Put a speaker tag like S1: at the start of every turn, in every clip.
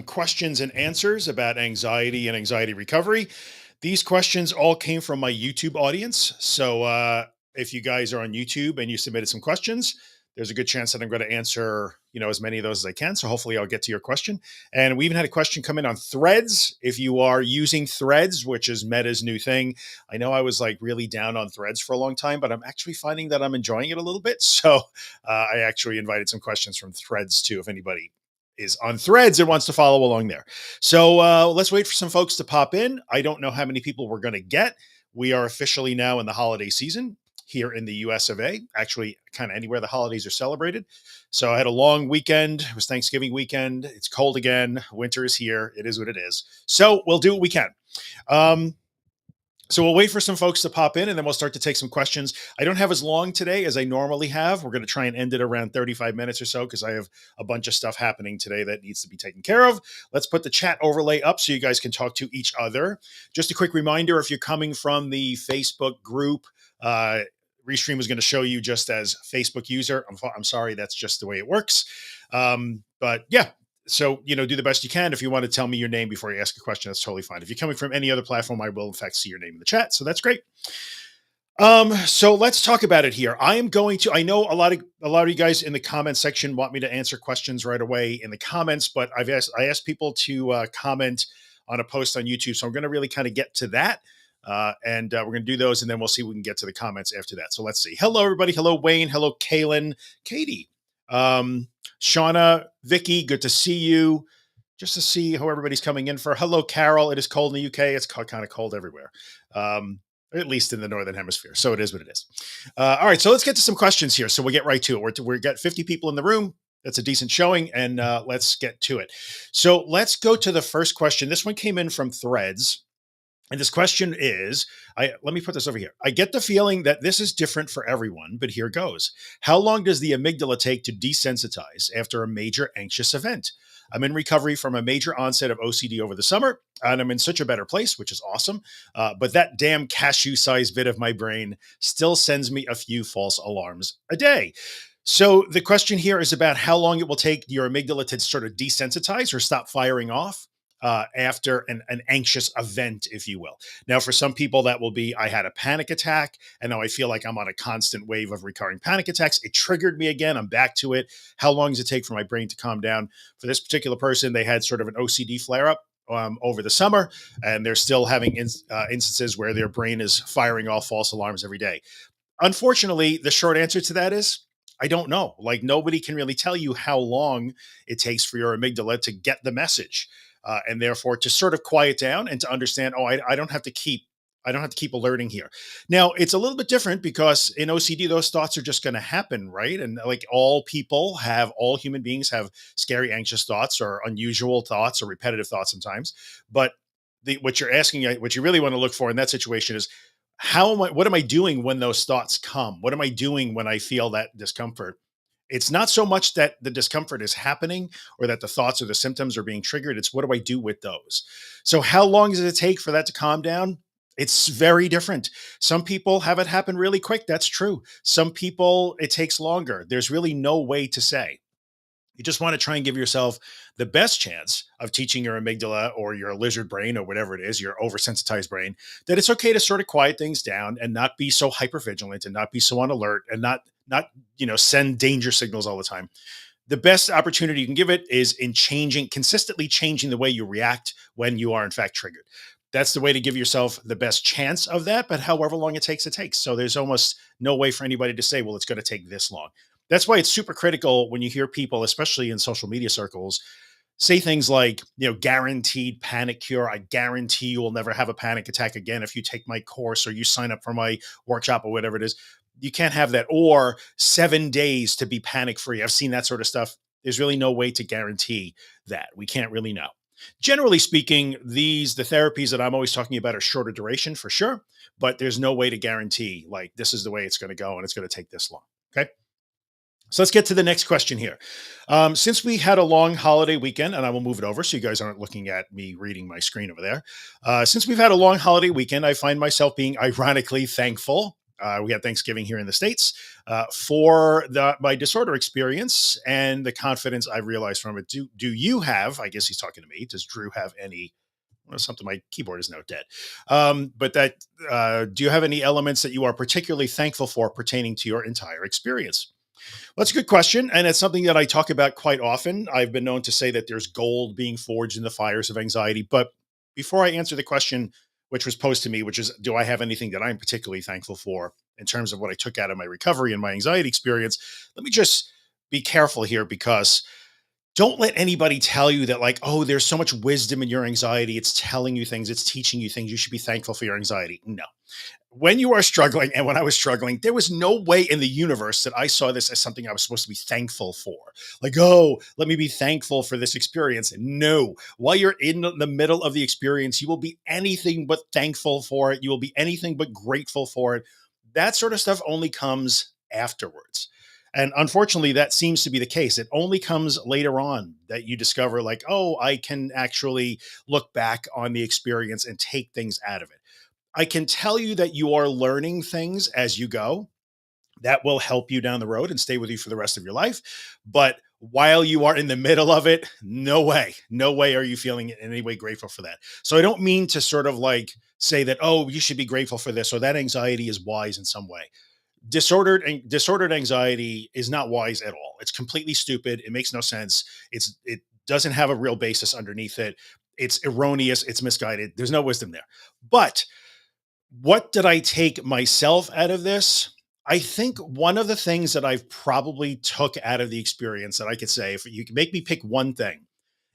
S1: questions and answers about anxiety and anxiety recovery. These questions all came from my YouTube audience. So if you guys are on YouTube and you submitted some questions, there's a good chance that I'm going to answer, as many of those as I can. So hopefully I'll get to your question. And we even had a question come in on Threads. If you are using Threads, which is Meta's new thing, I know I was like really down on Threads for a long time, but I'm actually finding that I'm enjoying it a little bit. So I actually invited some questions from Threads too, if anybody is on Threads and wants to follow along there. So let's wait for some folks to pop in. I don't know how many people we're going to get. We are officially now in the holiday season here in the US of A, actually kind of anywhere the holidays are celebrated. So I had a long weekend. It was Thanksgiving weekend. It's cold again. Winter is here. It is what it is. So we'll do what we can. So we'll wait for some folks to pop in and then we'll start to take some questions. I don't have as long today as I normally have. We're going to try and end it around 35 minutes or so because I have a bunch of stuff happening today that needs to be taken care of. Let's put the chat overlay up so you guys can talk to each other. Just a quick reminder, if you're coming from the Facebook group, Restream is going to show you just as Facebook user. I'm sorry, that's just the way it works. But yeah, so, do the best you can. If you want to tell me your name before you ask a question, that's totally fine. If you're coming from any other platform, I will in fact see your name in the chat. So that's great. So let's talk about it here. I know a lot of you guys in the comment section want me to answer questions right away in the comments, but I asked people to comment on a post on YouTube. So I'm going to really kind of get to that. And we're going to do those and then we'll see if we can get to the comments after that. So let's see. Hello, everybody. Hello, Wayne. Hello, Kaylin, Katie. Shauna, Vicky, good to see you. Just to see how everybody's coming in for. Hello, Carol. It is cold in the UK. It's kind of cold everywhere, at least in the Northern Hemisphere. So it is what it is. All right, so let's get to some questions here. So we'll get right to it. We've got 50 people in the room. That's a decent showing, and let's get to it. So let's go to the first question. This one came in from Threads. And this question is, let me put this over here. I get the feeling that this is different for everyone, but here goes. How long does the amygdala take to desensitize after a major anxious event? I'm in recovery from a major onset of OCD over the summer, and I'm in such a better place, which is awesome. But that damn cashew-sized bit of my brain still sends me a few false alarms a day. So the question here is about how long it will take your amygdala to sort of desensitize or stop firing off after an anxious event, if you will. Now, for some people, that will be, I had a panic attack, and now I feel like I'm on a constant wave of recurring panic attacks. It triggered me again. I'm back to it. How long does it take for my brain to calm down? For this particular person, they had sort of an OCD flare-up over the summer, and they're still having instances where their brain is firing off false alarms every day. Unfortunately, the short answer to that is, I don't know. Like, nobody can really tell you how long it takes for your amygdala to get the message. And therefore to sort of quiet down and to understand, I don't have to keep alerting here. Now, it's a little bit different because in OCD, those thoughts are just going to happen, right? And like all human beings have scary, anxious thoughts or unusual thoughts or repetitive thoughts sometimes. But what you're asking, what you really want to look for in that situation is, what am I doing when those thoughts come? What am I doing when I feel that discomfort? It's not so much that the discomfort is happening or that the thoughts or the symptoms are being triggered. It's what do I do with those? So how long does it take for that to calm down? It's very different. Some people have it happen really quick. That's true. Some people, it takes longer. There's really no way to say. You just want to try and give yourself the best chance of teaching your amygdala or your lizard brain or whatever it is, your oversensitized brain, that it's okay to sort of quiet things down and not be so hypervigilant and not be so on alert and not send danger signals all the time. The best opportunity you can give it is in consistently changing the way you react when you are in fact triggered. That's the way to give yourself the best chance of that. But however long it takes, it takes. So there's almost no way for anybody to say, well, it's going to take this long. That's why it's super critical when you hear people, especially in social media circles, say things like, guaranteed panic cure. I guarantee you will never have a panic attack again if you take my course or you sign up for my workshop or whatever it is. You can't have that. Or 7 days to be panic free. I've seen that sort of stuff. There's really no way to guarantee that. We can't really know. Generally speaking, the therapies that I'm always talking about are shorter duration for sure, but there's no way to guarantee like this is the way it's going to go and it's going to take this long. Okay. So let's get to the next question here. Since we had a long holiday weekend, and I will move it over so you guys aren't looking at me reading my screen over there. Since we've had a long holiday weekend, I find myself being ironically thankful We had Thanksgiving here in the States for my disorder experience and the confidence I realized from it. Do you have, I guess he's talking to me, does Drew have any, well, something, my keyboard is now dead. But that, do you have any elements that you are particularly thankful for pertaining to your entire experience? Well, that's a good question. And it's something that I talk about quite often. I've been known to say that there's gold being forged in the fires of anxiety. But before I answer the question, which was posed to me, which is, do I have anything that I'm particularly thankful for in terms of what I took out of my recovery and my anxiety experience? Let me just be careful here, because don't let anybody tell you that, like, oh, there's so much wisdom in your anxiety. It's telling you things, it's teaching you things. You should be thankful for your anxiety. No. When you are struggling, and when I was struggling, there was no way in the universe that I saw this as something I was supposed to be thankful for. Like, oh, let me be thankful for this experience. No, while you're in the middle of the experience, you will be anything but thankful for it. You will be anything but grateful for it. That sort of stuff only comes afterwards. And unfortunately, that seems to be the case. It only comes later on that you discover, like, oh, I can actually look back on the experience and take things out of it. I can tell you that you are learning things as you go that will help you down the road and stay with you for the rest of your life. But while you are in the middle of it, no way are you feeling in any way grateful for that. So I don't mean to sort of like say that, oh, you should be grateful for this, or that anxiety is wise in some way. Disordered anxiety is not wise at all. It's completely stupid. It makes no sense. It doesn't have a real basis underneath it. It's erroneous. It's misguided. There's no wisdom there. But what did I take myself out of this? I think one of the things that I've probably took out of the experience that I could say, if you could make me pick one thing,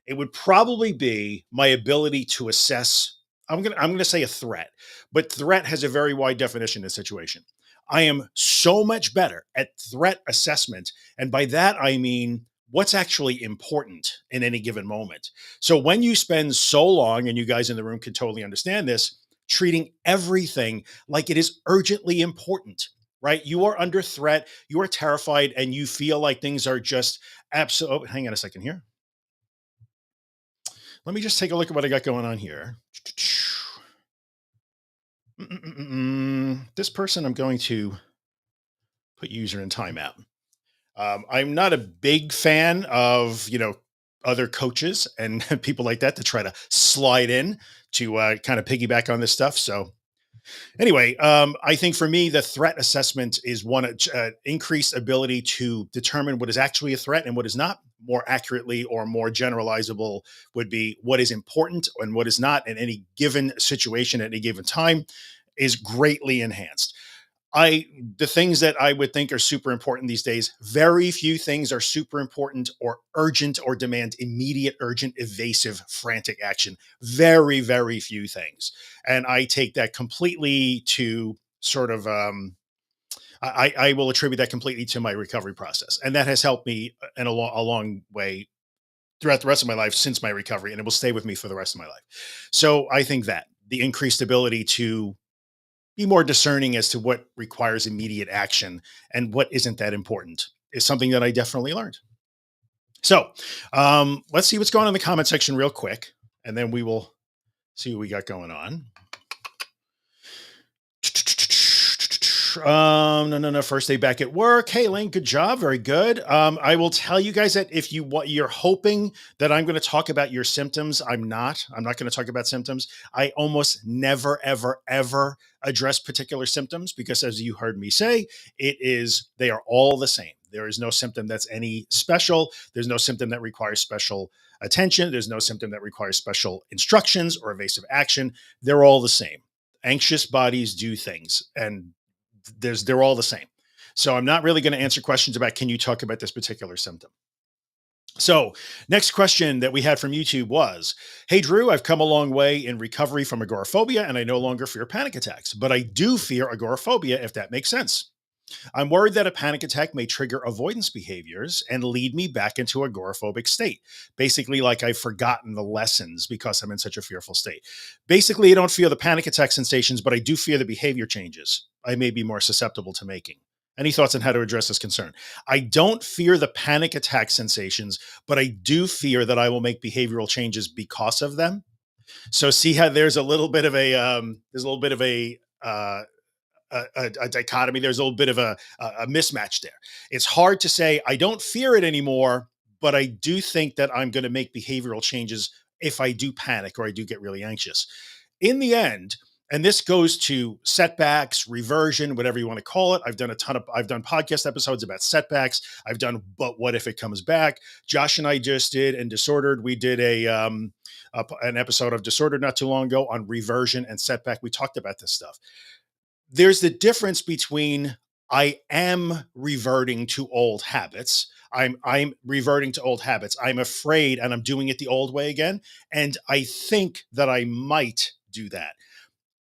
S1: it would probably be my ability to assess. I'm gonna say a threat, but threat has a very wide definition in this situation. I am so much better at threat assessment, and by that I mean what's actually important in any given moment. So when you spend so long, and you guys in the room can totally understand this, treating everything like it is urgently important, right? You are under threat, you are terrified, and you feel like things are just absolute. Hang on a second here. Let me just take a look at what I got going on here. This person, I'm going to put user in timeout. I'm not a big fan of, other coaches and people like that to try to slide in to kind of piggyback on this stuff. So anyway, I think for me, the threat assessment is one increased ability to determine what is actually a threat and what is not. More accurately, or more generalizable, would be what is important and what is not in any given situation at any given time is greatly enhanced. The things that I would think are super important these days, very few things are super important or urgent or demand immediate, urgent, evasive, frantic action. Very, very few things. And I take that completely to sort of, I will attribute that completely to my recovery process. And that has helped me in a long way throughout the rest of my life since my recovery, and it will stay with me for the rest of my life. So I think that the increased ability to be more discerning as to what requires immediate action and what isn't that important is something that I definitely learned. So let's see what's going on in the comment section real quick, and then we will see what we got going on. No. First day back at work. Hey, Lane, good job. Very good. I will tell you guys that if you're hoping that I'm going to talk about your symptoms, I'm not. I'm not going to talk about symptoms. I almost never, ever, ever address particular symptoms because, as you heard me say, they are all the same. There is no symptom that's any special. There's no symptom that requires special attention. There's no symptom that requires special instructions or evasive action. They're all the same. Anxious bodies do things, and they're all the same. So I'm not really going to answer questions about, can you talk about this particular symptom? So next question that we had from YouTube was, hey, Drew, I've come a long way in recovery from agoraphobia and I no longer fear panic attacks, but I do fear agoraphobia, if that makes sense. I'm worried that a panic attack may trigger avoidance behaviors and lead me back into agoraphobic state. Basically, like I've forgotten the lessons because I'm in such a fearful state. Basically, I don't fear the panic attack sensations, but I do fear the behavior changes I may be more susceptible to making. Any thoughts on how to address this concern? I don't fear the panic attack sensations, but I do fear that I will make behavioral changes because of them. So see how there's a little bit of a a dichotomy. There's a little bit of a mismatch there. It's hard to say I don't fear it anymore, but I do think that I'm going to make behavioral changes if I do panic or I do get really anxious. In the end, and this goes to setbacks, reversion, whatever you want to call it. I've done podcast episodes about setbacks. I've done, but what if it comes back? Josh and I just did, and Disordered, we did an episode of Disordered not too long ago on reversion and setback. We talked about this stuff. There's the difference between I am reverting to old habits. I'm reverting to old habits. I'm afraid and I'm doing it the old way again. And I think that I might do that.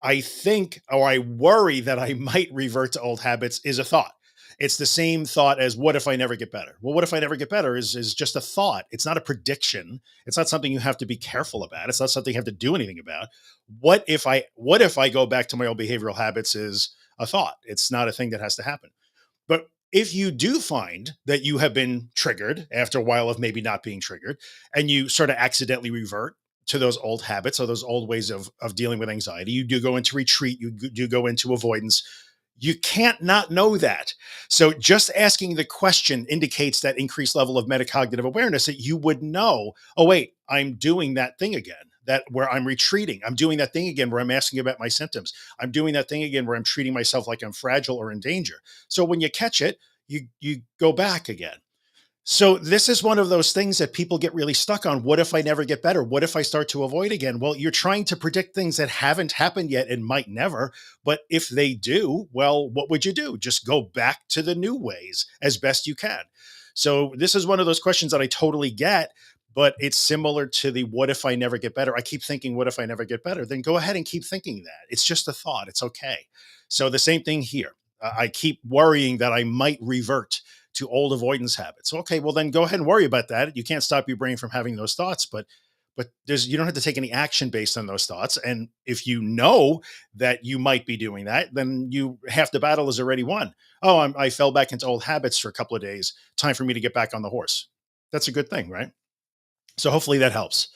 S1: I think, or I worry that I might revert to old habits is a thought. It's the same thought as what if I never get better? Well, what if I never get better is just a thought. It's not a prediction. It's not something you have to be careful about. It's not something you have to do anything about. What if I go back to my old behavioral habits is a thought. It's not a thing that has to happen. But if you do find that you have been triggered after a while of maybe not being triggered, and you sort of accidentally revert to those old habits or those old ways of dealing with anxiety, you do go into retreat, you do go into avoidance. You can't not know that. So just asking the question indicates that increased level of metacognitive awareness that you would know, oh, wait, I'm doing that thing again, that where I'm retreating. I'm doing that thing again where I'm asking about my symptoms. I'm doing that thing again where I'm treating myself like I'm fragile or in danger. So when you catch it, you go back again. So this is one of those things that people get really stuck on. What if I never get better? What if I start to avoid again? Well, you're trying to predict things that haven't happened yet and might never. But if they do, well, what would you do? Just go back to the new ways as best you can. So this is one of those questions that I totally get, but it's similar to the what if I never get better? I keep thinking, what if I never get better? Then go ahead and keep thinking that. It's just a thought. It's okay. So the same thing here. I keep worrying that I might revert to old avoidance habits. Okay, well then go ahead and worry about that. You can't stop your brain from having those thoughts, but you don't have to take any action based on those thoughts. And if you know that you might be doing that, then half the battle is already won. Oh, I fell back into old habits for a couple of days. Time for me to get back on the horse. That's a good thing, right? So hopefully that helps.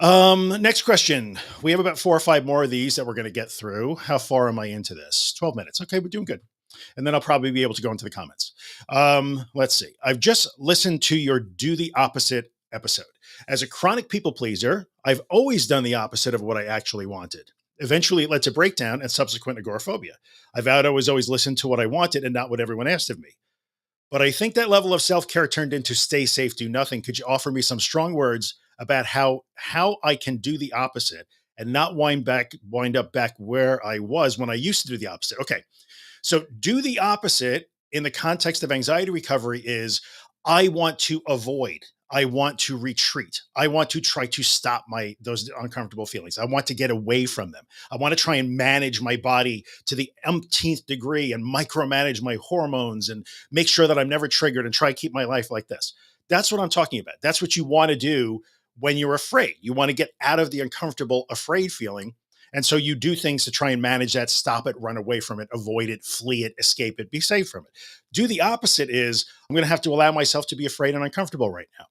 S1: Next question. We have about 4 or 5 more of these that we're going to get through. How far am I into this? 12 minutes. Okay, we're doing good. And then I'll probably be able to go into the comments. Let's see. I've just listened to your Do the Opposite episode. As a chronic people pleaser, I've always done the opposite of what I actually wanted. Eventually, it led to breakdown and subsequent agoraphobia. I vowed I was always listen to what I wanted and not what everyone asked of me. But I think that level of self-care turned into stay safe, do nothing. Could you offer me some strong words about how I can do the opposite and not wind up back where I was when I used to do the opposite? Okay. So do the opposite in the context of anxiety recovery is I want to avoid, I want to retreat. I want to try to stop those uncomfortable feelings. I want to get away from them. I want to try and manage my body to the umpteenth degree and micromanage my hormones and make sure that I'm never triggered and try to keep my life like this. That's what I'm talking about. That's what you want to do when you're afraid. You want to get out of the uncomfortable, afraid feeling. And so you do things to try and manage that, stop it, run away from it, avoid it, flee it, escape it, be safe from it. Do the opposite is I'm going to have to allow myself to be afraid and uncomfortable right now.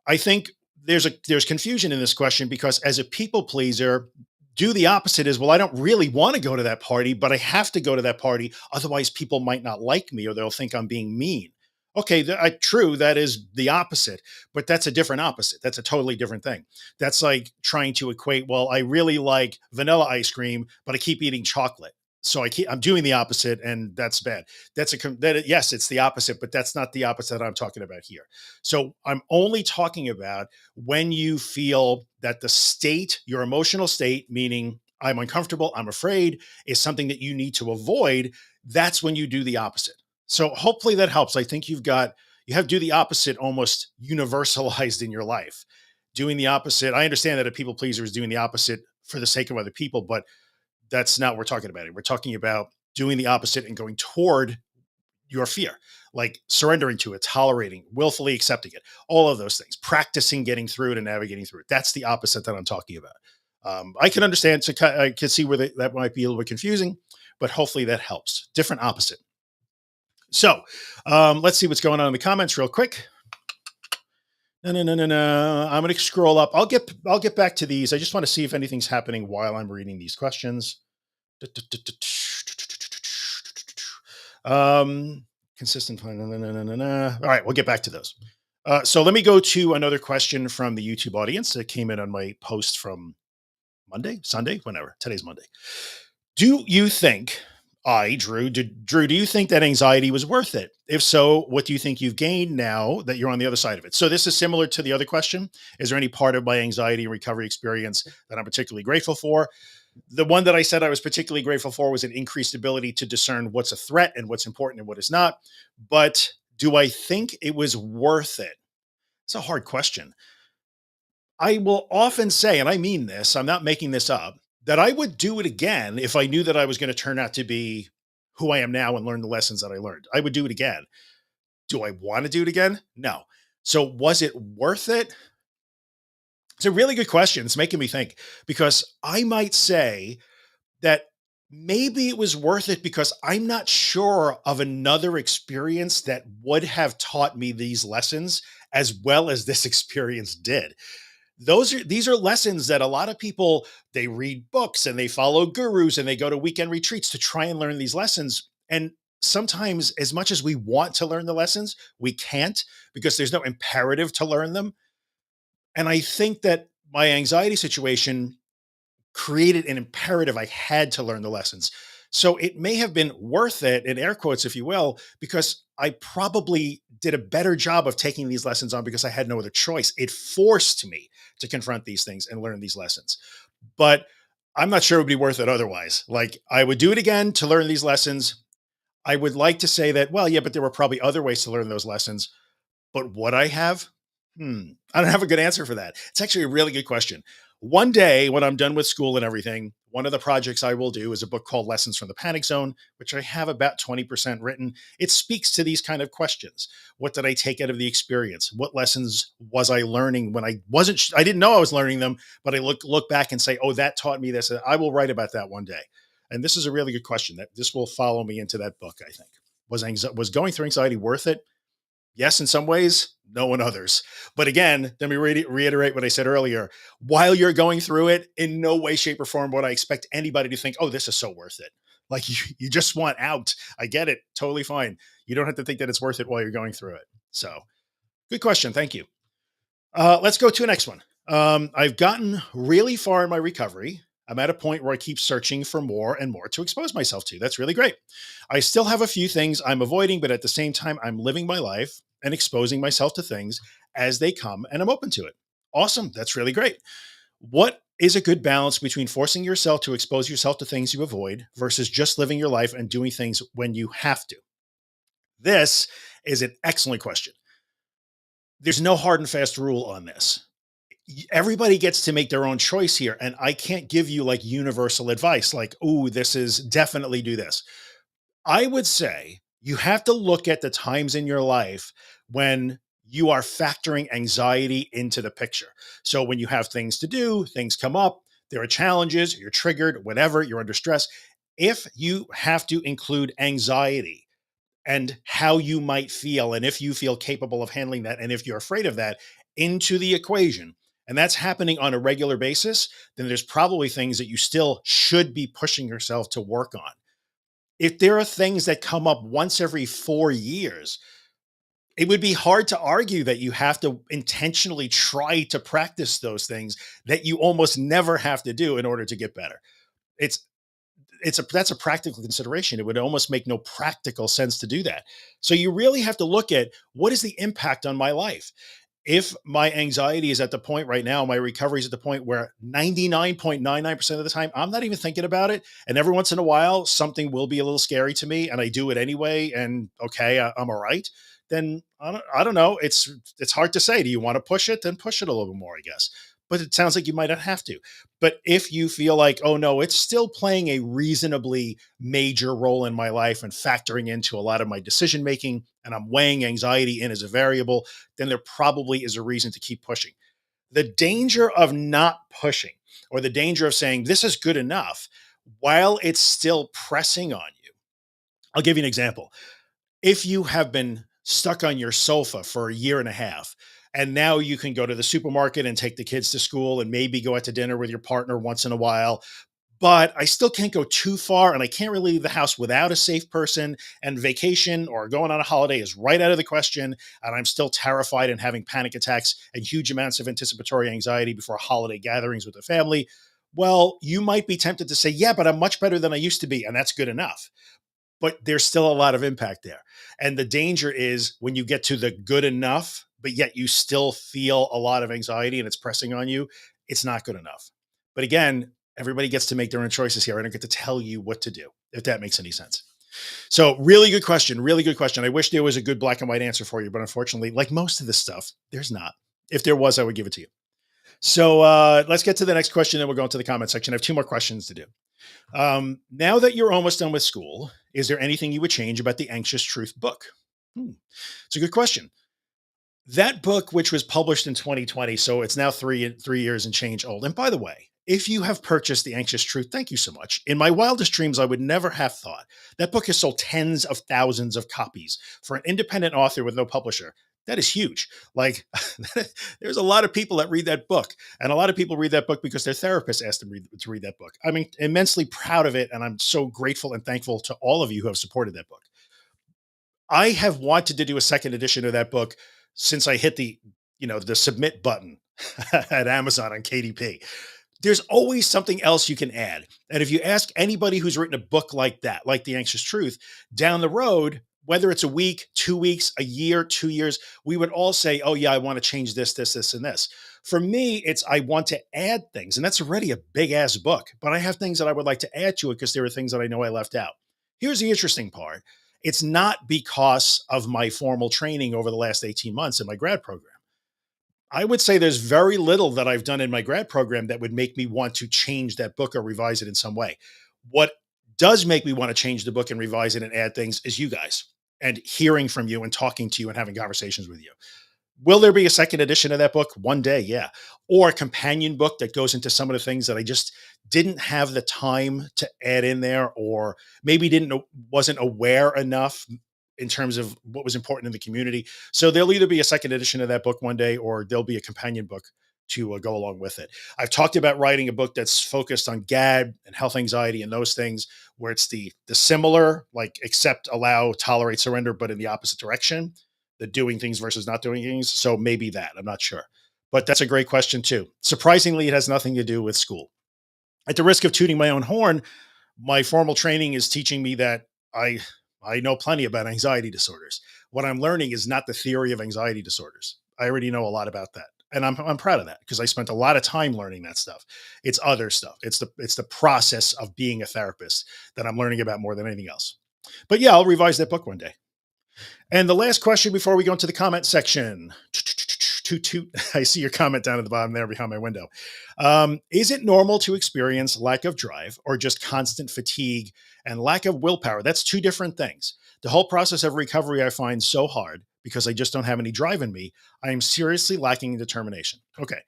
S1: I think there's confusion in this question because as a people pleaser, do the opposite is, well, I don't really want to go to that party, but I have to go to that party. Otherwise people might not like me or they'll think I'm being mean. Okay, true, that is the opposite, but that's a different opposite. That's a totally different thing. That's like trying to equate, well, I really like vanilla ice cream, but I keep eating chocolate. So I'm doing the opposite and that's bad. Yes, it's the opposite, but that's not the opposite I'm talking about here. So I'm only talking about when you feel that the state, your emotional state, meaning I'm uncomfortable, I'm afraid, is something that you need to avoid. That's when you do the opposite. So hopefully that helps. I think you have do the opposite almost universalized in your life. Doing the opposite. I understand that a people pleaser is doing the opposite for the sake of other people, but that's not what we're talking about. We're talking about doing the opposite and going toward your fear, like surrendering to it, tolerating, willfully accepting it, all of those things, practicing getting through it and navigating through it. That's the opposite that I'm talking about. I can understand. So I can see where that might be a little bit confusing, but hopefully that helps. Different opposite. So let's see what's going on in the comments real quick. No. I'm going to scroll up. I'll get back to these. I just want to see if anything's happening while I'm reading these questions. Um, Consistent. All right, we'll get back to those. So let me go to another question from the YouTube audience that came in on my post from Monday, Sunday, whenever. Today's Monday. Do you think Drew, do you think that anxiety was worth it? If so, what do you think you've gained now that you're on the other side of it? So this is similar to the other question. Is there any part of my anxiety and recovery experience that I'm particularly grateful for? The one that I said I was particularly grateful for was an increased ability to discern what's a threat and what's important and what is not. But do I think it was worth it? It's a hard question. I will often say, and I mean this, I'm not making this up, that I would do it again if I knew that I was going to turn out to be who I am now and learn the lessons that I learned. I would do it again. Do I want to do it again? No. So was it worth it? It's a really good question. It's making me think because I might say that maybe it was worth it because I'm not sure of another experience that would have taught me these lessons as well as this experience did. These are lessons that a lot of people, they read books and they follow gurus and they go to weekend retreats to try and learn these lessons. And sometimes, as much as we want to learn the lessons, we can't because there's no imperative to learn them. And I think that my anxiety situation created an imperative. I had to learn the lessons. So it may have been worth it, in air quotes, if you will, because I probably did a better job of taking these lessons on because I had no other choice. It forced me to confront these things and learn these lessons. But I'm not sure it would be worth it otherwise. Like, I would do it again to learn these lessons. I would like to say that, well, yeah, but there were probably other ways to learn those lessons. But would I have? I don't have a good answer for that. It's actually a really good question. One day, when I'm done with school and everything, one of the projects I will do is a book called Lessons from the Panic Zone, which I have about 20% written. It speaks to these kind of questions. What did I take out of the experience? What lessons was I learning when I wasn't, I didn't know I was learning them, but I look back and say, oh, that taught me this. I will write about that one day. And this is a really good question that this will follow me into that book, I think. Was going through anxiety worth it? Yes, in some ways, no in others. But again, let me reiterate what I said earlier. While you're going through it, in no way, shape, or form would I expect anybody to think, oh, this is so worth it. Like you just want out. I get it. Totally fine. You don't have to think that it's worth it while you're going through it. So good question. Thank you. Let's go to the next one. I've gotten really far in my recovery. I'm at a point where I keep searching for more and more to expose myself to. That's really great. I still have a few things I'm avoiding, but at the same time, I'm living my life and exposing myself to things as they come, and I'm open to it. Awesome. That's really great. What is a good balance between forcing yourself to expose yourself to things you avoid versus just living your life and doing things when you have to? This is an excellent question. There's no hard and fast rule on this. Everybody gets to make their own choice here. And I can't give you like universal advice, like, oh, this is definitely do this. I would say you have to look at the times in your life when you are factoring anxiety into the picture. So when you have things to do, things come up, there are challenges, you're triggered, whatever, you're under stress. If you have to include anxiety and how you might feel, and if you feel capable of handling that, and if you're afraid of that, into the equation, and that's happening on a regular basis, then there's probably things that you still should be pushing yourself to work on. If there are things that come up once every 4 years, it would be hard to argue that you have to intentionally try to practice those things that you almost never have to do in order to get better. It's that's a practical consideration. It would almost make no practical sense to do that. So you really have to look at what is the impact on my life. If my anxiety is at the point right now, my recovery is at the point where 99.99% of the time, I'm not even thinking about it. And every once in a while, something will be a little scary to me and I do it anyway. And okay, I'm all right. Then I don't know. It's hard to say. Do you want to push it? Then push it a little bit more, I guess. But it sounds like you might not have to. But if you feel like, oh no, it's still playing a reasonably major role in my life and factoring into a lot of my decision making, and I'm weighing anxiety in as a variable, then there probably is a reason to keep pushing. The danger of not pushing, or the danger of saying this is good enough while it's still pressing on you. I'll give you an example. If you have been stuck on your sofa for a year and a half, and now you can go to the supermarket and take the kids to school and maybe go out to dinner with your partner once in a while, but I still can't go too far and I can't really leave the house without a safe person. And vacation or going on a holiday is right out of the question. And I'm still terrified and having panic attacks and huge amounts of anticipatory anxiety before holiday gatherings with the family. Well, you might be tempted to say, yeah, but I'm much better than I used to be. And that's good enough. But there's still a lot of impact there. And the danger is when you get to the good enough, but yet you still feel a lot of anxiety and it's pressing on you, it's not good enough. But again, everybody gets to make their own choices here. I don't get to tell you what to do, if that makes any sense. So, really good question. Really good question. I wish there was a good black and white answer for you, but unfortunately, like most of this stuff, there's not. If there was, I would give it to you. So, let's get to the next question, and we'll go into the comment section. I have two more questions to do. Now that you're almost done with school, is there anything you would change about the Anxious Truth book? It's a good question. That book, which was published in 2020, so it's now 3 years and change old. And by the way, if you have purchased The Anxious Truth, thank you so much. In my wildest dreams, I would never have thought that book has sold tens of thousands of copies for an independent author with no publisher. That is huge. Like, there's a lot of people that read that book, and a lot of people read that book because their therapist asked them to read that book. I'm immensely proud of it, and I'm so grateful and thankful to all of you who have supported that book. I have wanted to do a second edition of that book since I hit the submit button at Amazon on KDP. There's always something else you can add. And if you ask anybody who's written a book like that, like The Anxious Truth, down the road, whether it's a week, 2 weeks, a year, 2 years, we would all say, oh, yeah, I want to change this, this, this, and this. For me, it's I want to add things. And that's already a big ass book, but I have things that I would like to add to it because there are things that I know I left out. Here's the interesting part. It's not because of my formal training over the last 18 months in my grad program. I would say there's very little that I've done in my grad program that would make me want to change that book or revise it in some way. What does make me want to change the book and revise it and add things is you guys and hearing from you and talking to you and having conversations with you. Will there be a second edition of that book one day? Yeah. Or a companion book that goes into some of the things that I just didn't have the time to add in there, or maybe wasn't aware enough in terms of what was important in the community. So there'll either be a second edition of that book one day, or there'll be a companion book to go along with it. I've talked about writing a book that's focused on GAD and health anxiety and those things, where it's the similar, like accept, allow, tolerate, surrender, but in the opposite direction, the doing things versus not doing things. So maybe that, I'm not sure. But that's a great question too. Surprisingly, it has nothing to do with school. At the risk of tooting my own horn, my formal training is teaching me that I I know plenty about anxiety disorders. What I'm learning is not the theory of anxiety disorders. I already know a lot about that. And I'm proud of that because I spent a lot of time learning that stuff. It's other stuff. It's the process of being a therapist that I'm learning about more than anything else. But yeah, I'll revise that book one day. And the last question before we go into the comment section. Toot, toot. I see your comment down at the bottom there behind my window. Is it normal to experience lack of drive or just constant fatigue and lack of willpower? That's two different things. The whole process of recovery I find so hard because I just don't have any drive in me. I am seriously lacking in determination. Okay.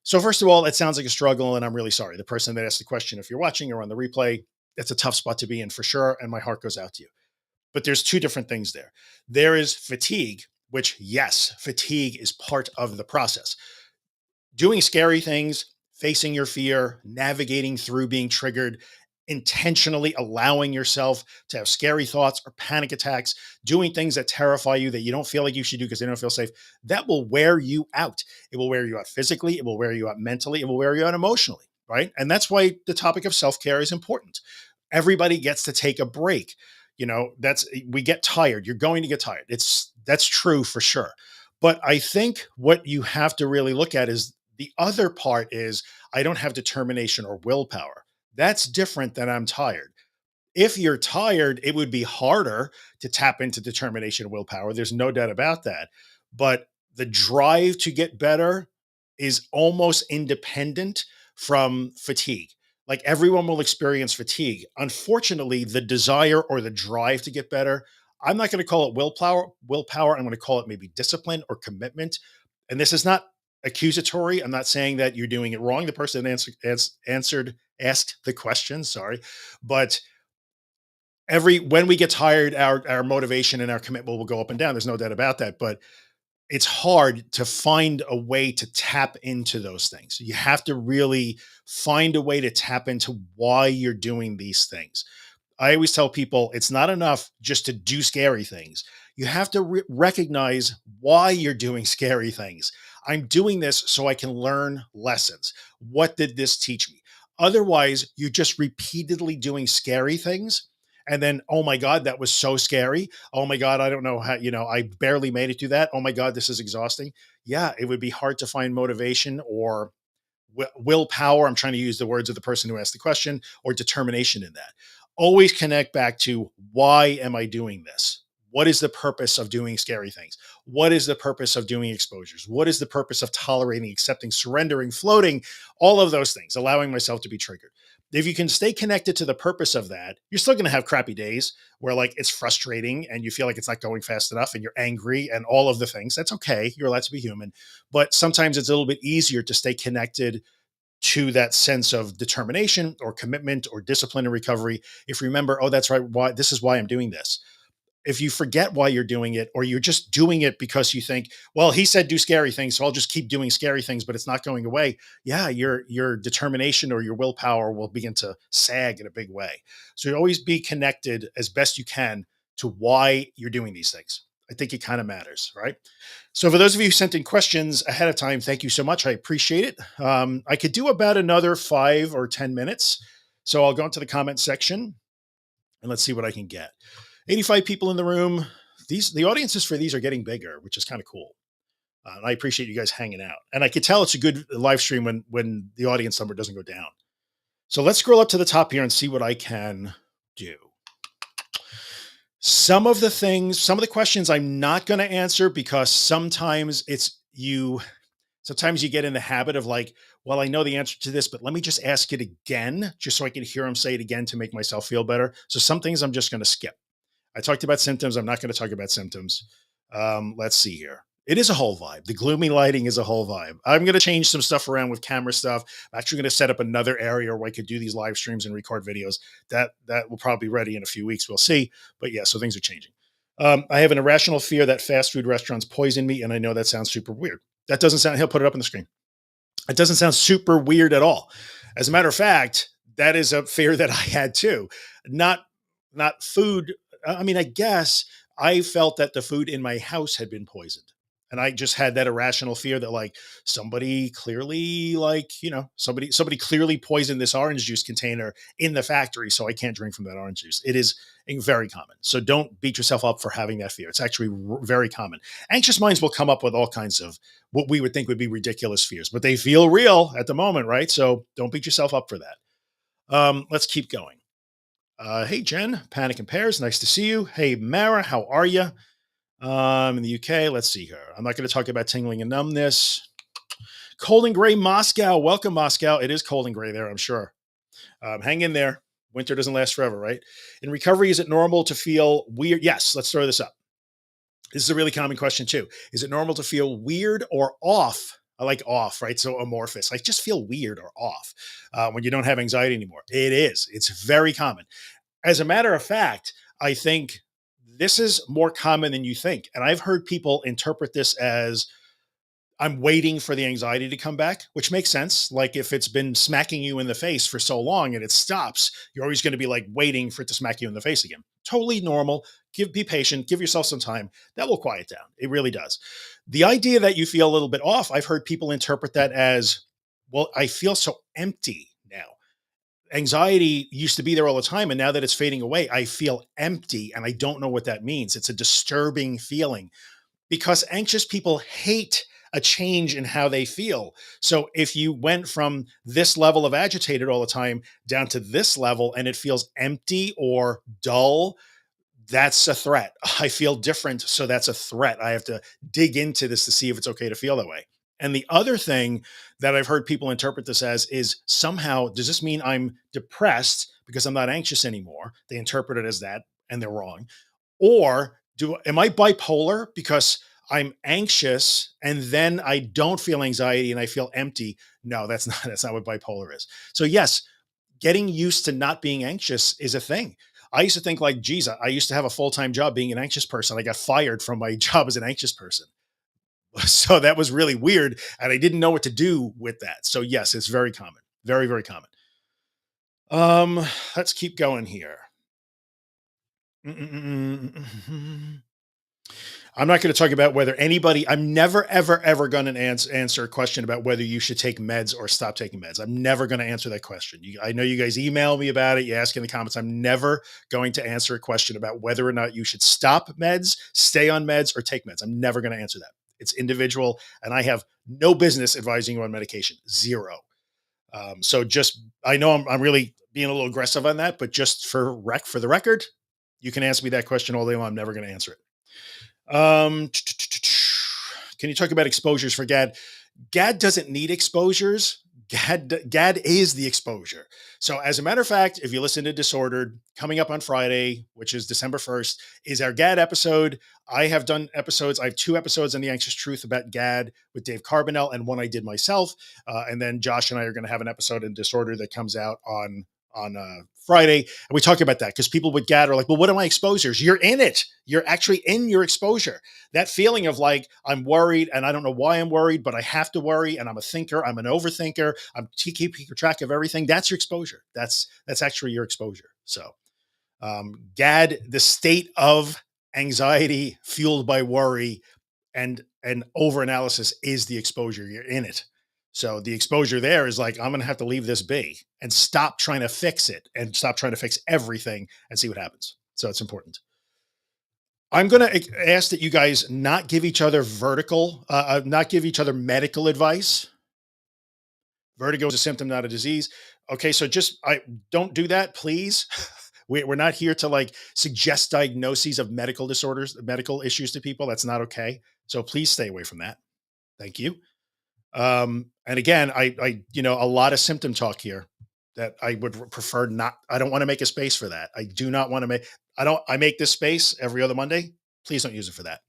S1: So, first of all, it sounds like a struggle, and I'm really sorry. The person that asked the question, if you're watching or on the replay, it's a tough spot to be in for sure. And my heart goes out to you. But there's two different things there. There is fatigue, which, yes, fatigue is part of the process. Doing scary things, facing your fear, navigating through being triggered, intentionally allowing yourself to have scary thoughts or panic attacks, doing things that terrify you that you don't feel like you should do because they don't feel safe, that will wear you out. It will wear you out physically, it will wear you out mentally, it will wear you out emotionally, right? And that's why the topic of self-care is important. Everybody gets to take a break. That's we get tired. You're going to get tired. That's true for sure. But I think what you have to really look at is the other part is I don't have determination or willpower. That's different than I'm tired. If you're tired, it would be harder to tap into determination and willpower. There's no doubt about that. But the drive to get better is almost independent from fatigue. Like everyone will experience fatigue. Unfortunately, the desire or the drive to get better, I'm not going to call it willpower. I'm going to call it maybe discipline or commitment. And this is not accusatory. I'm not saying that you're doing it wrong. The person asked the question, sorry. But when we get tired, our motivation and our commitment will go up and down. There's no doubt about that. But it's hard to find a way to tap into those things. You have to really find a way to tap into why you're doing these things. I always tell people it's not enough just to do scary things. You have to recognize why you're doing scary things. I'm doing this so I can learn lessons. What did this teach me? Otherwise, you're just repeatedly doing scary things. And then, oh my God, that was so scary. Oh my God, I don't know how, I barely made it through that. Oh my God, this is exhausting. Yeah, it would be hard to find motivation or willpower. I'm trying to use the words of the person who asked the question, or determination in that. Always connect back to, why am I doing this? What is the purpose of doing scary things? What is the purpose of doing exposures? What is the purpose of tolerating, accepting, surrendering, floating, all of those things, allowing myself to be triggered? If you can stay connected to the purpose of that, you're still going to have crappy days where like it's frustrating and you feel like it's not going fast enough and you're angry and all of the things. That's okay. You're allowed to be human. But sometimes it's a little bit easier to stay connected to that sense of determination or commitment or discipline and recovery. If you remember, oh, that's right, why this is why I'm doing this. If you forget why you're doing it, or you're just doing it because you think, well, he said do scary things, so I'll just keep doing scary things, but it's not going away. Yeah, your determination or your willpower will begin to sag in a big way. So you always be connected as best you can to why you're doing these things. I think it kind of matters, right? So for those of you who sent in questions ahead of time, thank you so much. I appreciate it. I could do about another 5 or 10 minutes. So I'll go into the comment section and let's see what I can get. 85 people in the room. The audiences for these are getting bigger, which is kind of cool. And I appreciate you guys hanging out. And I could tell it's a good live stream when the audience number doesn't go down. So let's scroll up to the top here and see what I can do. Some of the questions I'm not going to answer because sometimes you get in the habit of like, well, I know the answer to this, but let me just ask it again, just so I can hear him say it again to make myself feel better. So some things I'm just going to skip. I talked about symptoms. I'm not going to talk about symptoms. Let's see here. It is a whole vibe. The gloomy lighting is a whole vibe. I'm going to change some stuff around with camera stuff. I'm actually going to set up another area where I could do these live streams and record videos. That will probably be ready in a few weeks. We'll see. But yeah, so things are changing. I have an irrational fear that fast food restaurants poison me, and I know that sounds super weird. That doesn't sound. He'll put it up on the screen. It doesn't sound super weird at all. As a matter of fact, that is a fear that I had too. Not food. I mean, I guess I felt that the food in my house had been poisoned. And I just had that irrational fear that like somebody clearly somebody clearly poisoned this orange juice container in the factory. So I can't drink from that orange juice. It is very common. So don't beat yourself up for having that fear. It's actually very common. Anxious minds will come up with all kinds of what we would think would be ridiculous fears, but they feel real at the moment, right? So don't beat yourself up for that. Let's keep going. Hey, Jen, Panic and Pears. Nice to see you. Hey, Mara, how are you? In the UK, let's see here. I'm not going to talk about tingling and numbness. Cold and gray Moscow. Welcome, Moscow. It is cold and gray there, I'm sure. Hang in there. Winter doesn't last forever, right? In recovery, is it normal to feel weird? Yes, let's throw this up. This is a really common question, too. Is it normal to feel weird or off? I like off, right? So amorphous. Like just feel weird or off when you don't have anxiety anymore. It is. It's very common. As a matter of fact, I think this is more common than you think. And I've heard people interpret this as I'm waiting for the anxiety to come back, which makes sense. Like if it's been smacking you in the face for so long and it stops, you're always going to be like waiting for it to smack you in the face again. Totally normal. Be patient, give yourself some time. That will quiet down. It really does. The idea that you feel a little bit off, I've heard people interpret that as, well, I feel so empty now. Anxiety used to be there all the time. And now that it's fading away, I feel empty and I don't know what that means. It's a disturbing feeling because anxious people hate a change in how they feel. So if you went from this level of agitated all the time down to this level and it feels empty or dull, that's a threat. I feel different. So that's a threat. I have to dig into this to see if it's okay to feel that way. And the other thing that I've heard people interpret this as is somehow, does this mean I'm depressed because I'm not anxious anymore? They interpret it as that and they're wrong. Or am I bipolar because I'm anxious and then I don't feel anxiety and I feel empty? No, that's not what bipolar is. So yes, getting used to not being anxious is a thing. I used to think like, geez, I used to have a full-time job being an anxious person. I got fired from my job as an anxious person. So that was really weird. And I didn't know what to do with that. So yes, it's very common. Very, very common. Um, let's keep going here. Mm-mm-mm-mm-mm. I'm not going to talk about whether anybody, I'm never, ever, ever going to answer a question about whether you should take meds or stop taking meds. I'm never going to answer that question. I know you guys email me about it. You ask in the comments. I'm never going to answer a question about whether or not you should stop meds, stay on meds, or take meds. I'm never going to answer that. It's individual. And I have no business advising you on medication. Zero. So just, I know I'm really being a little aggressive on that, but just for the record, you can ask me that question all day long. I'm never going to answer it. Can you talk about exposures for GAD? GAD doesn't need exposures. GAD is the exposure. So, as a matter of fact, if you listen to Disordered, coming up on Friday, which is December 1st, is our GAD episode. I have done episodes. I have 2 episodes on The Anxious Truth about GAD with Dave Carbonell, and one I did myself. And then Josh and I are going to have an episode in Disorder that comes out on Friday, and we talk about that because people with GAD are like, well, what are my exposures? You're in it. You're actually in your exposure. That feeling of like, I'm worried and I don't know why I'm worried, but I have to worry. And I'm a thinker. I'm an overthinker. I'm keeping track of everything. That's your exposure. That's actually your exposure. So GAD, the state of anxiety fueled by worry and over analysis, is the exposure. You're in it. So the exposure there is like, I'm going to have to leave this be and stop trying to fix it and stop trying to fix everything and see what happens. So it's important. I'm going to ask that you guys not give each other not give each other medical advice. Vertigo is a symptom, not a disease. Okay. So just, I don't do that, please. We're not here to like suggest diagnoses of medical disorders, medical issues to people. That's not okay. So please stay away from that. Thank you. And again, a lot of symptom talk here that I would prefer not. I don't want to make a space for that. I do not want to make. I make this space every other Monday. Please don't use it for that,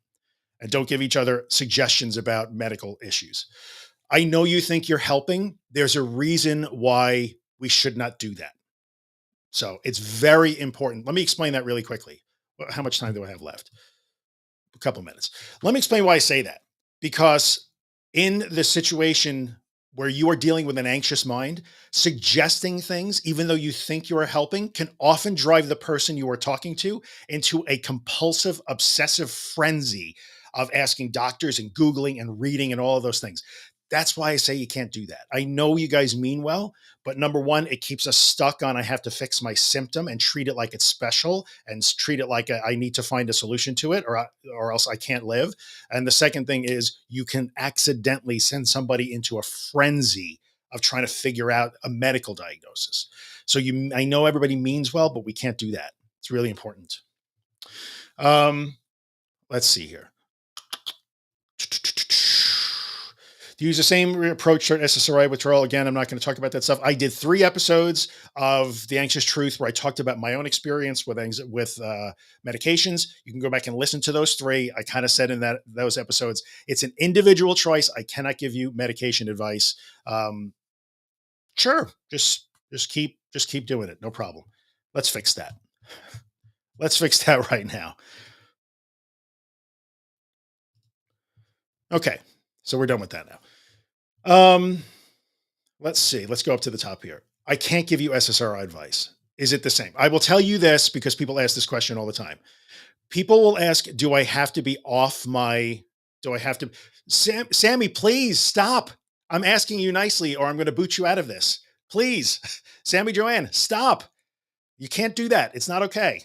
S1: and don't give each other suggestions about medical issues. I know you think you're helping. There's a reason why we should not do that. So it's very important. Let me explain that really quickly. How much time do I have left? A couple minutes. Let me explain why I say that. Because in the situation where you are dealing with an anxious mind, suggesting things, even though you think you are helping, can often drive the person you are talking to into a compulsive, obsessive frenzy of asking doctors and Googling and reading and all of those things. That's why I say you can't do that. I know you guys mean well, but number one, it keeps us stuck on I have to fix my symptom and treat it like it's special and treat it like I need to find a solution to it, or else I can't live. And the second thing is you can accidentally send somebody into a frenzy of trying to figure out a medical diagnosis. So I know everybody means well, but we can't do that. It's really important. Um, let's see here. Use the same approach to SSRI withdrawal. Again, I'm not going to talk about that stuff. I did 3 episodes of The Anxious Truth where I talked about my own experience with medications. You can go back and listen to those 3. I kind of said in those episodes, it's an individual choice. I cannot give you medication advice. Sure, just keep doing it. No problem. Let's fix that. Let's fix that right now. Okay, so we're done with that now. Let's see. Let's go up to the top here. I can't give you SSRI advice. Is it the same? I will tell you this because people ask this question all the time. People will ask, do I have to be off my, do I have to, Sammy, please stop. I'm asking you nicely, or I'm going to boot you out of this. Please, Sammy Joanne, stop. You can't do that. It's not okay.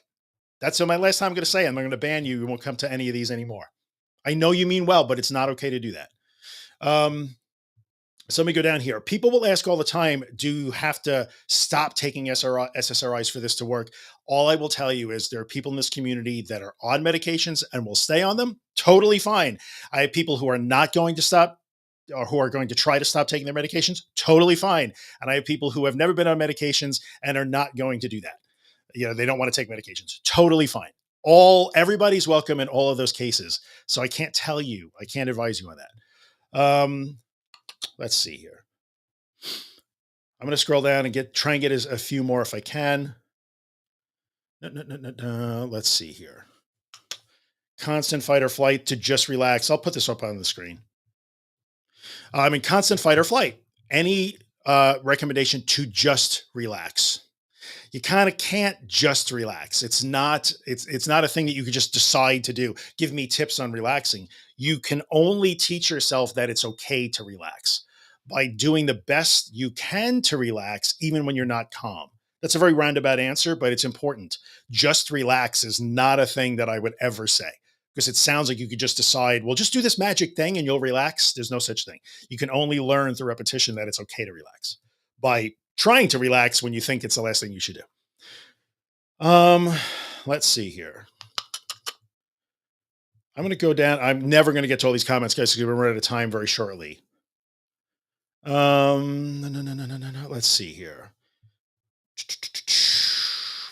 S1: That's my last time I'm going to say it. I'm going to ban you. You won't come to any of these anymore. I know you mean well, but it's not okay to do that. So let me go down here. People will ask all the time, do you have to stop taking SSRIs for this to work? All I will tell you is there are people in this community that are on medications and will stay on them. Totally fine. I have people who are not going to stop or who are going to try to stop taking their medications. Totally fine. And I have people who have never been on medications and are not going to do that. They don't want to take medications. Totally fine. Everybody's welcome in all of those cases. So I can't tell you, I can't advise you on that. Let's see here. I'm going to scroll down and try and get a few more if I can. Let's see here. Constant fight or flight to just relax. I'll put this up on the screen. I'm in constant fight or flight. Any recommendation to just relax. You kind of can't just relax. It's not a thing that you could just decide to do. Give me tips on relaxing. You can only teach yourself that it's okay to relax by doing the best you can to relax even when you're not calm. That's a very roundabout answer, but it's important. Just relax is not a thing that I would ever say, because it sounds like you could just decide, well, just do this magic thing and you'll relax. There's no such thing. You can only learn through repetition that it's okay to relax by trying to relax when you think it's the last thing you should do. Let's see here. I'm going to go down. I'm never going to get to all these comments, guys, because we're running out of time very shortly. No, no, no, no, no, no, no. Let's see here.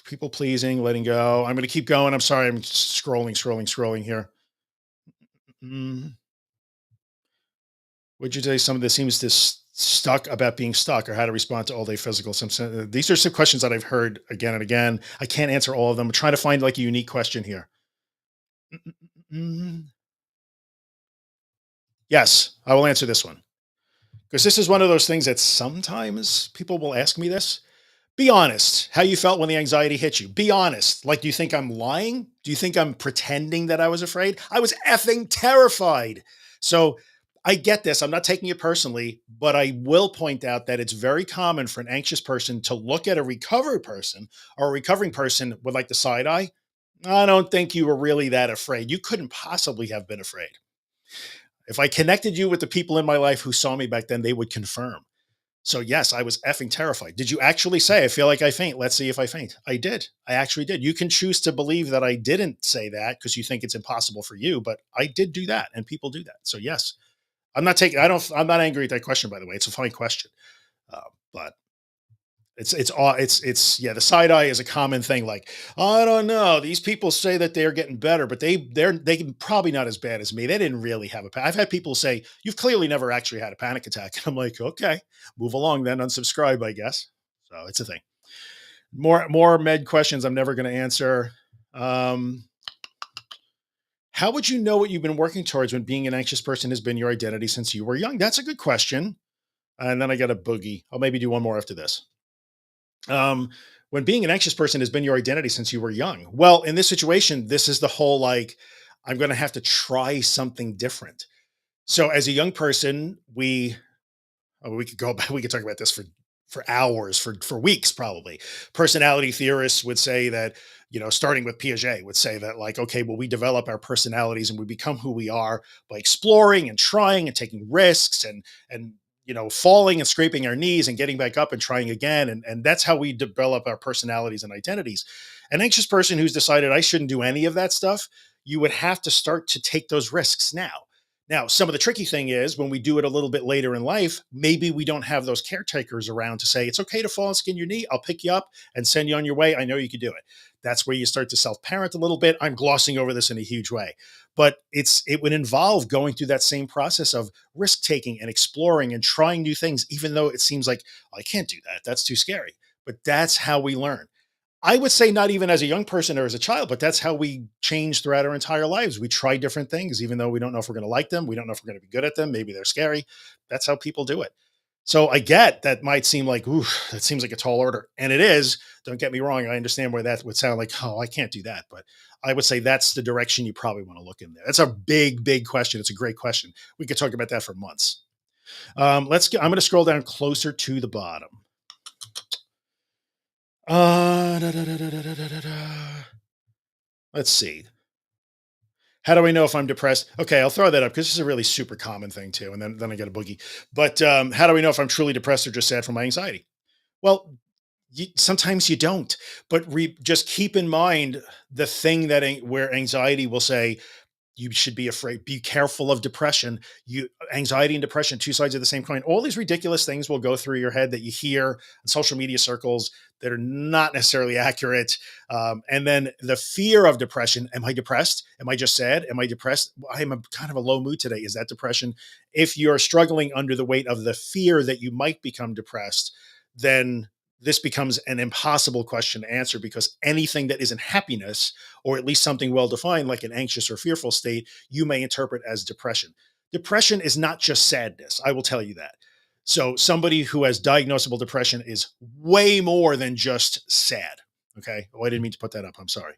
S1: People pleasing, letting go. I'm going to keep going. I'm sorry. I'm scrolling here. Mm. Would you say some of this seems to stuck about being stuck, or how to respond to all day physical symptoms? These are some questions that I've heard again and again. I can't answer all of them. I'm trying to find like a unique question here. Mm. Yes, I will answer this one, because this is one of those things that sometimes people will ask me this. Be honest, how you felt when the anxiety hit you. Be honest. Like, do you think I'm lying? Do you think I'm pretending that I was afraid? I was effing terrified. So I get this. I'm not taking it personally, but I will point out that it's very common for an anxious person to look at a recovered person or a recovering person with like the side eye. I don't think you were really that afraid. You couldn't possibly have been afraid. If I connected you with the people in my life who saw me back then, they would confirm. So yes, I was effing terrified. Did you actually say, I feel like I faint? Let's see if I faint. I did. I actually did. You can choose to believe that I didn't say that because you think it's impossible for you, but I did do that, and people do that. So yes, I'm not angry at that question, by the way. It's a funny question. But yeah, the side eye is a common thing. Like, I don't know, these people say that they're getting better, but they can probably not as bad as me. They didn't really have I've had people say, you've clearly never actually had a panic attack. I'm like, okay, move along then, unsubscribe, I guess. So it's a thing. More med questions I'm never going to answer. um how would you know what you've been working towards when being an anxious person has been your identity since you were young? That's a good question. And then I got a boogie. I'll maybe do one more after this. um, when being an anxious person has been your identity since you were young. Well, in this situation, this is the whole like, I'm going to have to try something different. So, as a young person, we could go back, we could talk about this for hours, for weeks, probably. Personality theorists would say that, starting with Piaget, would say that, like, okay, well, we develop our personalities and we become who we are by exploring and trying and taking risks and falling and scraping our knees and getting back up and trying again. And that's how we develop our personalities and identities. An anxious person who's decided I shouldn't do any of that stuff, you would have to start to take those risks now. Now, some of the tricky thing is when we do it a little bit later in life, maybe we don't have those caretakers around to say, it's okay to fall and skin your knee. I'll pick you up and send you on your way. I know you can do it. That's where you start to self parent a little bit. I'm glossing over this in a huge way, but it would involve going through that same process of risk taking and exploring and trying new things, even though it seems like, oh, I can't do that. That's too scary. But that's how we learn. I would say not even as a young person or as a child, but that's how we change throughout our entire lives. We try different things, even though we don't know if we're going to like them. We don't know if we're going to be good at them. Maybe they're scary. That's how people do it. So I get that might seem like, ooh, that seems like a tall order. And it is. Don't get me wrong. I understand where that would sound like, oh, I can't do that. But I would say that's the direction you probably want to look in there. That's a big, big question. It's a great question. We could talk about that for months. I'm going to scroll down closer to the bottom. Da, da, da, da, da, da, da, da. Let's see. How do I know if I'm depressed? Okay, I'll throw that up because this is a really super common thing too. And then I get a boogie. But how do we know if I'm truly depressed or just sad from my anxiety? Well, sometimes you don't. But just keep in mind the thing that where anxiety will say, you should be afraid, be careful of depression. Anxiety and depression, two sides of the same coin. All these ridiculous things will go through your head that you hear in social media circles that are not necessarily accurate. And then the fear of depression. Am I depressed? Am I just sad? Am I depressed? I'm kind of a low mood today. Is that depression? If you're struggling under the weight of the fear that you might become depressed, then this becomes an impossible question to answer, because anything that isn't happiness, or at least something well defined like an anxious or fearful state, you may interpret as depression. depression is not just sadness. I will tell you that. So somebody who has diagnosable depression is way more than just sad. Okay. Oh, I didn't mean to put that up. I'm sorry.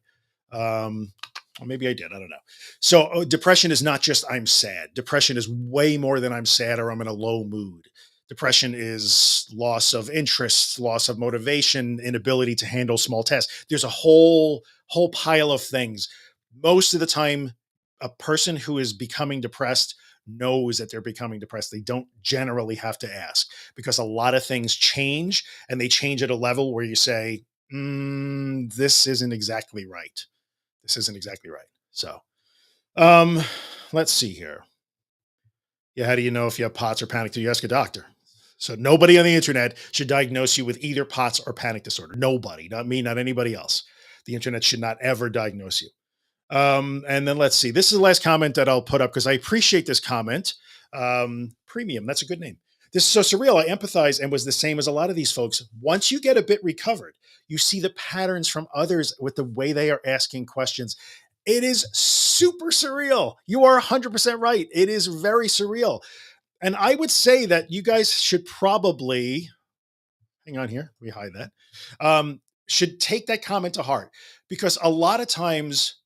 S1: Or maybe I did. I don't know. So depression is not just I'm sad. Depression is way more than I'm sad or I'm in a low mood. Depression is loss of interest, loss of motivation, inability to handle small tasks. There's a whole pile of things. Most of the time, a person who is becoming depressed knows that they're becoming depressed. They don't generally have to ask because a lot of things change and they change at a level where you say, this isn't exactly right. This isn't exactly right. So, um, let's see here. Yeah, how do you know if you have POTS or panic? Do you ask a doctor? So nobody on the internet should diagnose you with either POTS or panic disorder. Nobody, not me, not anybody else. The internet should not ever diagnose you. And then let's see. This is the last comment that I'll put up because I appreciate this comment. Premium, that's a good name. This is so surreal. I empathize and was the same as a lot of these folks. Once you get a bit recovered, you see the patterns from others with the way they are asking questions. It is super surreal. You are 100% right. It is very surreal. And I would say that you guys should probably hang on here. Let me hide that. Should take that comment to heart because a lot of times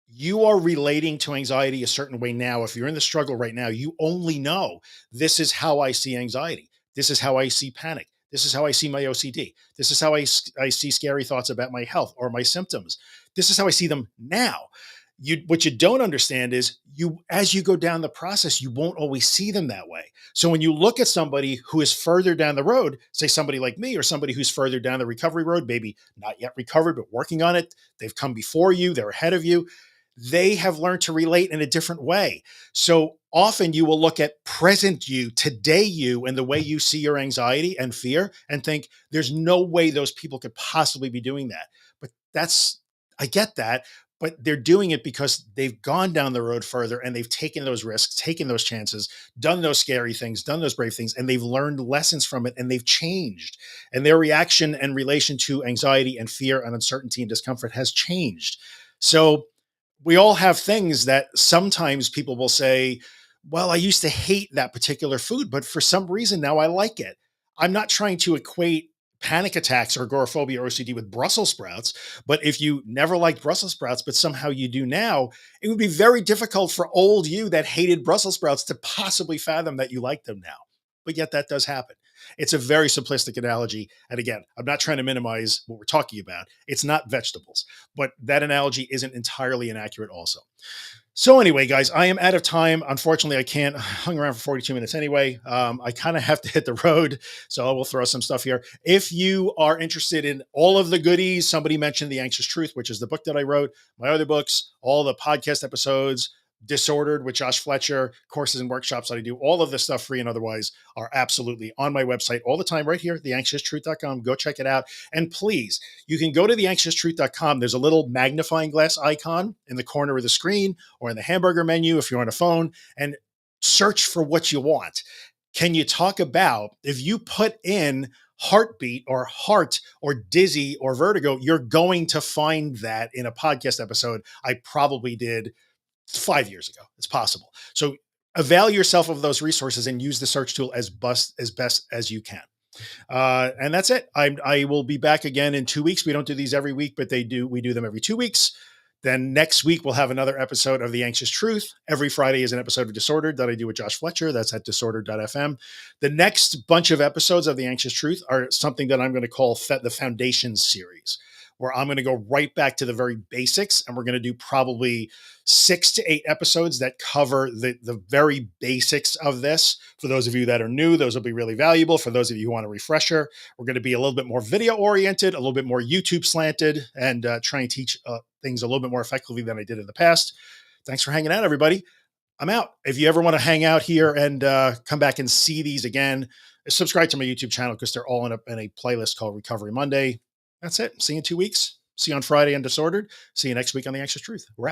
S1: you are relating to anxiety a certain way now. If you're in the struggle right now, you only know this is how I see anxiety. This is how I see panic. This is how I see my OCD. This is how I see scary thoughts about my health or my symptoms. This is how I see them now. What you don't understand is as you go down the process, you won't always see them that way. So when you look at somebody who is further down the road, say somebody like me or somebody who's further down the recovery road, maybe not yet recovered, but working on it, they've come before you, they're ahead of you, they have learned to relate in a different way. So often you will look at present you, today you, and the way you see your anxiety and fear and think there's no way those people could possibly be doing that. But I get that, but they're doing it because they've gone down the road further and they've taken those risks, taken those chances, done those scary things, done those brave things, and they've learned lessons from it and they've changed. And their reaction and relation to anxiety and fear and uncertainty and discomfort has changed. So we all have things that sometimes people will say, well, I used to hate that particular food, but for some reason now I like it. I'm not trying to equate panic attacks or agoraphobia or OCD with Brussels sprouts, but if you never liked Brussels sprouts, but somehow you do now, it would be very difficult for old you that hated Brussels sprouts to possibly fathom that you like them now. But yet that does happen. It's a very simplistic analogy. And again, I'm not trying to minimize what we're talking about. It's not vegetables, but that analogy isn't entirely inaccurate also. So anyway, guys, I am out of time. Unfortunately, I can't hung around for 42 minutes anyway. I kind of have to hit the road, so I will throw some stuff here. If you are interested in all of the goodies, somebody mentioned The Anxious Truth, which is the book that I wrote, my other books, all the podcast episodes, Disordered with Josh Fletcher, courses and workshops that I do, all of this stuff free and otherwise are absolutely on my website all the time right here, theanxioustruth.com. Go check it out. And please, you can go to theanxioustruth.com. There's a little magnifying glass icon in the corner of the screen or in the hamburger menu if you're on a phone and search for what you want. Can you talk about if you put in heartbeat or heart or dizzy or vertigo, you're going to find that in a podcast episode I probably did 5 years ago. It's possible. So avail yourself of those resources and use the search tool as best as you can. And that's it. I will be back again in 2 weeks. We don't do these every week, but we do them every 2 weeks. Then next week, we'll have another episode of The Anxious Truth. Every Friday is an episode of Disordered that I do with Josh Fletcher. That's at disordered.fm. The next bunch of episodes of The Anxious Truth are something that I'm going to call the Foundations series, where I'm going to go right back to the very basics. And we're going to do probably 6 to 8 episodes that cover the very basics of this. For those of you that are new, those will be really valuable. For those of you who want a refresher, we're going to be a little bit more video oriented, a little bit more YouTube slanted, and try and teach things a little bit more effectively than I did in the past. Thanks for hanging out, everybody. I'm out. If you ever want to hang out here and come back and see these again, subscribe to my YouTube channel because they're all in a playlist called Recovery Monday. That's it. See you in 2 weeks. See you on Friday on Disordered. See you next week on The Anxious Truth. We're out.